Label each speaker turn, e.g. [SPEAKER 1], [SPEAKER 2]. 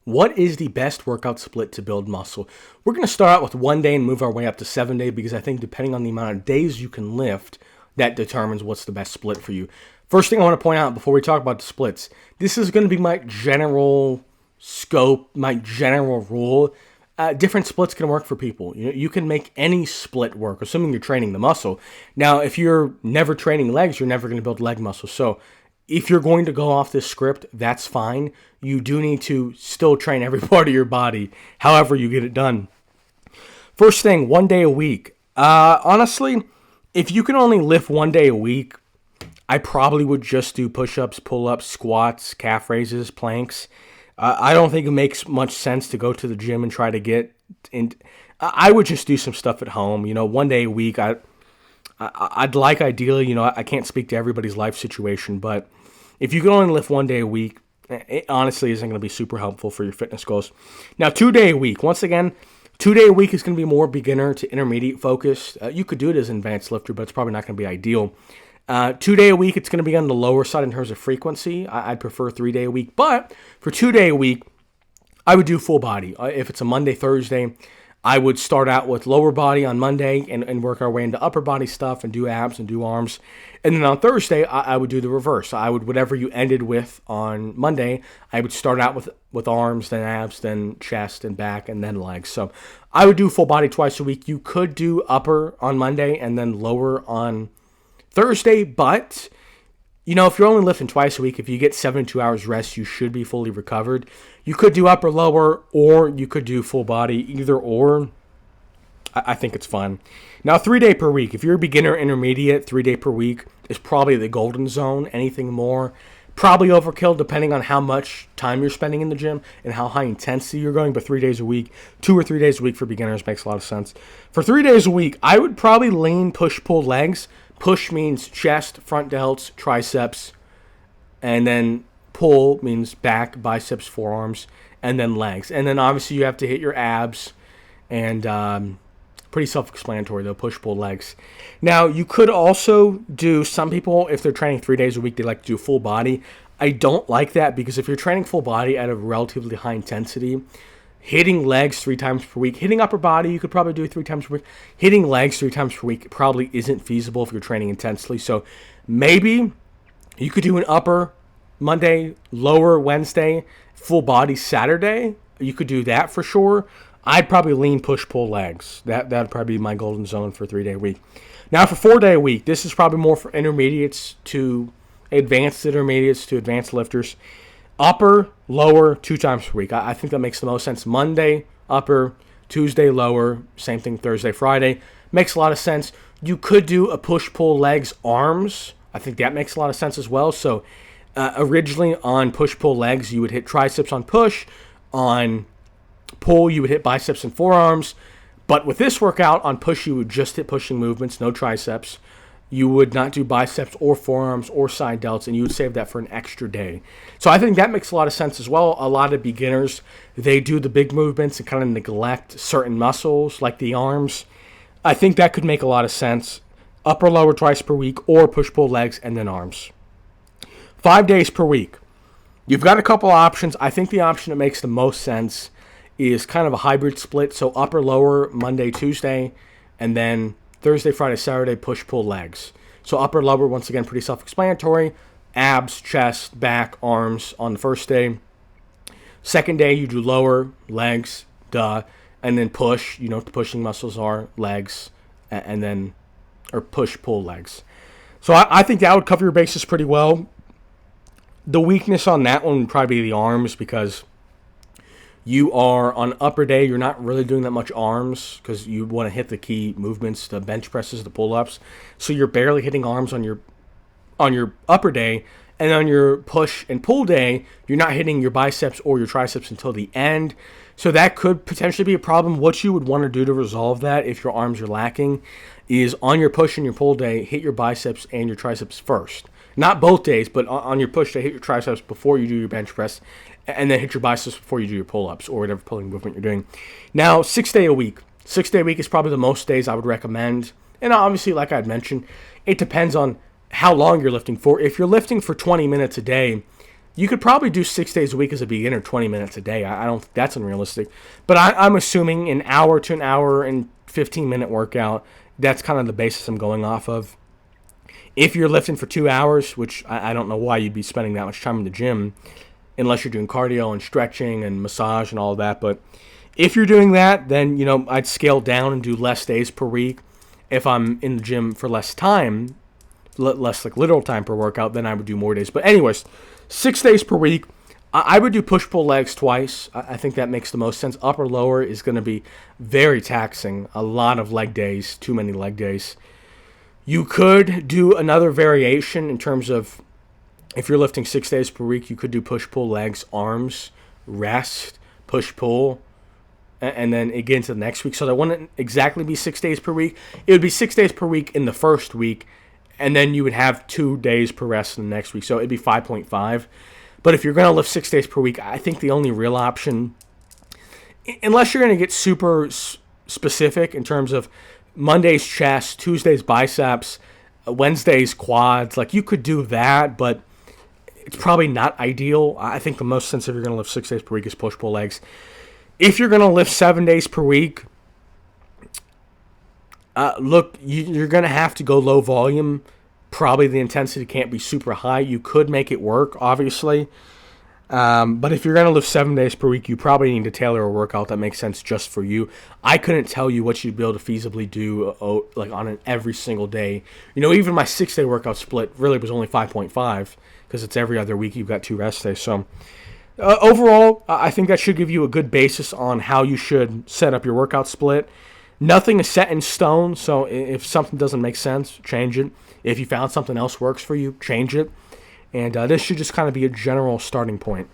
[SPEAKER 1] What is the best workout split to build muscle? We're going to start out with 1 day and move our way up to 7 day because I think depending on the amount of days you can lift, that determines what's the best split for you. First thing I want to point out before we talk about the splits, this is going to be my general scope, my general rule. Different splits can work for people. You can make any split work, assuming you're training the muscle. Now, if you're never training legs, you're never going to build leg muscle. So if you're going to go off this script, that's fine. You do need to still train every part of your body, however you get it done. First thing, 1 day a week. Honestly, if you can only lift 1 day a week, I probably would just do push-ups, pull-ups, squats, calf raises, planks. I don't think it makes much sense to go to the gym and try to get in. I would just do some stuff at home. 1 day a week. I'd like ideally, I can't speak to everybody's life situation, but if you can only lift 1 day a week, it honestly isn't going to be super helpful for your fitness goals. Now, 2 day a week. Once again, 2 day a week is going to be more beginner to intermediate focused. You could do it as an advanced lifter, but it's probably not going to be ideal. 2 day a week, it's going to be on the lower side in terms of frequency. I'd prefer 3 day a week, but for 2 day a week, I would do full body. If it's a Monday, Thursday, I would start out with lower body on Monday and work our way into upper body stuff and do abs and do arms. And then on Thursday, I would do the reverse. I would, whatever you ended with on Monday, I would start out with arms, then abs, then chest and back, and then legs. So I would do full body twice a week. You could do upper on Monday and then lower on Thursday, but if you're only lifting twice a week, if you get 72 hours rest, you should be fully recovered. You could do upper, lower, or you could do full body, either or. I think it's fun. Now, 3 day per week. If you're a beginner, intermediate, 3 day per week is probably the golden zone. Anything more, probably overkill depending on how much time you're spending in the gym and how high intensity you're going. But 3 days a week, 2 or 3 days a week for beginners makes a lot of sense. For 3 days a week, I would probably lean, push, pull legs. Push means chest, front delts, triceps, and then pull means back, biceps, forearms, and then legs. And then obviously you have to hit your abs, and pretty self-explanatory though, push, pull, legs. Now you could also do, some people, if they're training 3 days a week, they like to do full body. I don't like that because if you're training full body at a relatively high intensity, hitting legs 3 times per week. Hitting upper body, you could probably do it 3 times per week. Hitting legs 3 times per week probably isn't feasible if you're training intensely. So maybe you could do an upper Monday, lower Wednesday, full body Saturday. You could do that for sure. I'd probably lean, push, pull legs. That'd probably be my golden zone for 3 day a week. Now for 4 day a week, this is probably more for intermediates to advanced intermediates to advanced lifters. Upper, lower, 2 times per week. I think that makes the most sense. Monday, upper, Tuesday, lower, same thing Thursday, Friday. Makes a lot of sense. You could do a push, pull, legs, arms. I think that makes a lot of sense as well. So originally on push, pull, legs, you would hit triceps on push. On pull, you would hit biceps and forearms. But with this workout, on push, you would just hit pushing movements, no triceps. You would not do biceps or forearms or side delts, and you would save that for an extra day. So I think that makes a lot of sense as well. A lot of beginners, they do the big movements and kind of neglect certain muscles like the arms. I think that could make a lot of sense. Upper, lower, twice per week, or push, pull, legs, and then arms. 5 days per week. You've got a couple options. I think the option that makes the most sense is kind of a hybrid split. So upper, lower, Monday, Tuesday, and then Thursday, Friday, Saturday, push, pull, legs. So upper, lower, once again, pretty self-explanatory. Abs, chest, back, arms on the first day. Second day, you do lower, legs, and then push. You know what the pushing muscles are, legs, and then, or push, pull, legs. So I think that would cover your bases pretty well. The weakness on that one would probably be the arms because you are on upper day, you're not really doing that much arms because you want to hit the key movements, the bench presses, the pull-ups. So you're barely hitting arms on your upper day, and on your push and pull day, you're not hitting your biceps or your triceps until the end. So that could potentially be a problem. What you would want to do to resolve that if your arms are lacking is on your push and your pull day, hit your biceps and your triceps first. Not both days, but on your push day, hit your triceps before you do your bench press, and then hit your biceps before you do your pull-ups or whatever pulling movement you're doing. Now, 6 day a week. 6 day a week is probably the most days I would recommend. And obviously, like I'd mentioned, it depends on how long you're lifting for. If you're lifting for 20 minutes a day, You could probably do 6 days a week as a beginner, 20 minutes a day. I don't think that's unrealistic. But I'm assuming an hour to an hour and 15-minute workout. That's kind of the basis I'm going off of. If you're lifting for 2 hours, which I don't know why you'd be spending that much time in the gym, unless you're doing cardio and stretching and massage and all of that. But if you're doing that, then, I'd scale down and do less days per week. If I'm in the gym for less time, less like literal time per workout, then I would do more days. But anyways, 6 days per week. I would do push-pull legs twice. I think that makes the most sense. Upper-lower is going to be very taxing. A lot of leg days, too many leg days. You could do another variation in terms of if you're lifting 6 days per week, you could do push-pull legs, arms, rest, push-pull, and then again to the next week. So that wouldn't exactly be 6 days per week. It would be 6 days per week in the first week, and then you would have 2 days per rest in the next week. So it'd be 5.5. But if you're going to lift 6 days per week, I think the only real option, unless you're going to get super specific in terms of Monday's chest, Tuesday's biceps, Wednesday's quads, like you could do that, but it's probably not ideal. I think the most sense if you're going to lift 6 days per week is push-pull legs. If you're going to lift 7 days per week, look, you're going to have to go low volume. Probably the intensity can't be super high. You could make it work, obviously. But if you're going to lift 7 days per week, you probably need to tailor a workout that makes sense just for you. I couldn't tell you what you'd be able to feasibly do like on an every single day. Even my 6-day workout split really was only 5.5 because it's every other week. You've got 2 rest days. So overall, I think that should give you a good basis on how you should set up your workout split. Nothing is set in stone, so if something doesn't make sense, change it. If you found something else works for you, change it. And this should just kind of be a general starting point.